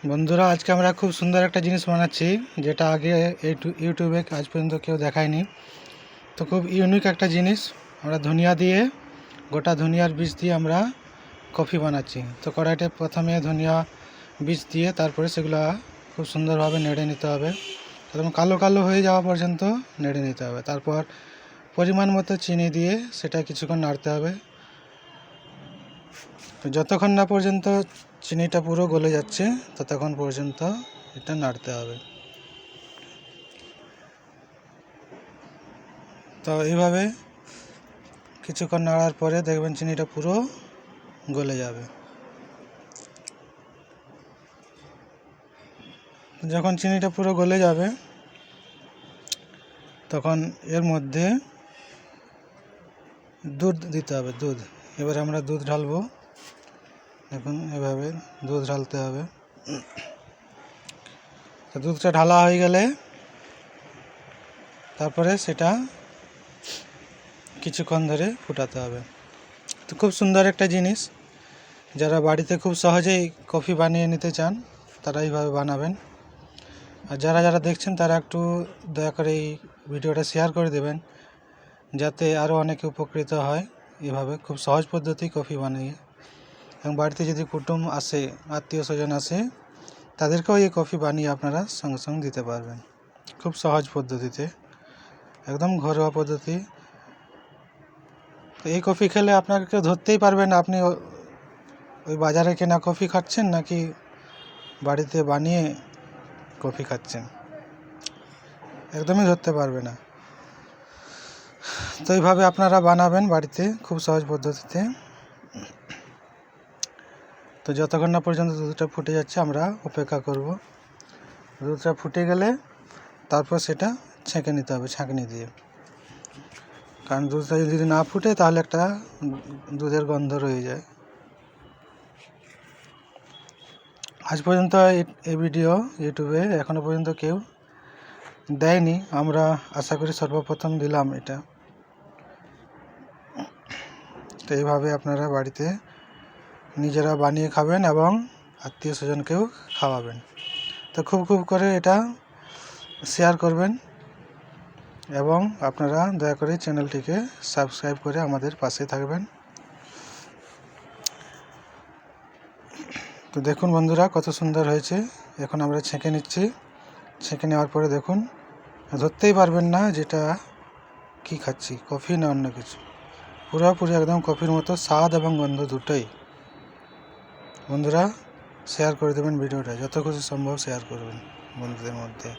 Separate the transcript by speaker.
Speaker 1: বন্ধুরা, আজকে আমরা খুব সুন্দর একটা জিনিস বানাচ্ছি, যেটা আগে ইউটিউবে আজ পর্যন্ত কেউ দেখায়নি। তো খুব ইউনিক একটা জিনিস। আমরা ধনিয়া দিয়ে, গোটা ধনিয়ার বীজ দিয়ে আমরা কফি বানাচ্ছি। তো কড়াইতে প্রথমে ধনিয়া বীজ দিয়ে তারপরে সেগুলো খুব সুন্দরভাবে নেড়ে নিতে হবে, একদম কালো কালো হয়ে যাওয়া পর্যন্ত নেড়ে নিতে হবে। তারপর পরিমাণ মতো চিনি দিয়ে সেটা কিছুক্ষণ নাড়তে হবে। তো যতক্ষণ না পর্যন্ত চিনিটা পুরো গলে যাচ্ছে ততক্ষণ পর্যন্ত এটা নাড়তে হবে। তো এইভাবে কিছুক্ষণ নাড়ার পরে দেখবেন চিনিটা পুরো গলে যাবে। যখন চিনিটা পুরো গলে যাবে তখন এর মধ্যে দুধ দিতে হবে। দুধ এবারে আমরা দুধ ঢালবো। দেখুন, এভাবে দুধ ঢালতে হবে। তো দুধটা ঢালা হয়ে গেলে তারপরে সেটা কিছুক্ষণ ধরে ফুটাতে হবে। তো খুব সুন্দর একটা জিনিস, যারা বাড়িতে খুব সহজেই কফি বানিয়ে নিতে চান তারা এইভাবে বানাবেন। আর যারা যারা দেখছেন তারা একটু দয়া করে এই ভিডিওটা শেয়ার করে দেবেন, যাতে আরও অনেকে উপকৃত হয় এভাবে খুব সহজ পদ্ধতি কফি বানিয়ে। এবং বাড়িতে যদি কুটুম আসে, আত্মীয় স্বজন আসে, তাদেরকেও এই কফি বানিয়ে আপনারা সঙ্গে সঙ্গে দিতে পারবেন খুব সহজ পদ্ধতিতে, একদম ঘরোয়া পদ্ধতি। তো এই কফি খেলে আপনাকে কেউ ধরতেই পারবে না আপনি ওই বাজারে কেনা কফি খাচ্ছেন নাকি বাড়িতে বানিয়ে কফি খাচ্ছেন, একদমই ধরতে পারবে না। তো এইভাবে আপনারা বানাবেন বাড়িতে খুব সহজ পদ্ধতিতে। তো যতক্ষণ না পর্যন্ত দুধটা ফুটে যাচ্ছে আমরা অপেক্ষা করব। দুধটা ফুটে গেলে তারপর সেটা ছেঁকে নিতে হবে ছাঁকনি দিয়ে, কারণ দুধটা যদি না ফুটে তাহলে একটা দুধের গন্ধ রয়ে যায়। আজ পর্যন্ত এই ভিডিও ইউটিউবে এখনও পর্যন্ত কেউ দেয়নি, আমরা আশা করি সর্বপ্রথম দিলাম এটা। তো এইভাবে আপনারা বাড়িতে নিজেরা বানিয়ে খাবেন এবং আত্মীয় স্বজনকেও খাওয়াবেন। তো খুব খুব করে এটা শেয়ার করবেন এবং আপনারা দয়া করে চ্যানেলটিকে সাবস্ক্রাইব করে আমাদের পাশে থাকবেন। তো দেখুন বন্ধুরা, কত সুন্দর হয়েছে। এখন আমরা ছেঁকে নিচ্ছি। ছেঁকে নেওয়ার পরে দেখুন, ধরতেই পারবেন না যেটা কি খাচ্ছি, কফি না অন্য কিছু। পুরোপুরি একদম কফির মতো স্বাদ এবং গন্ধ দুটোই। বন্ধুরা, শেয়ার করে দেবেন ভিডিওটা, যত খুশি সম্ভব শেয়ার করবেন বন্ধুদের মধ্যে।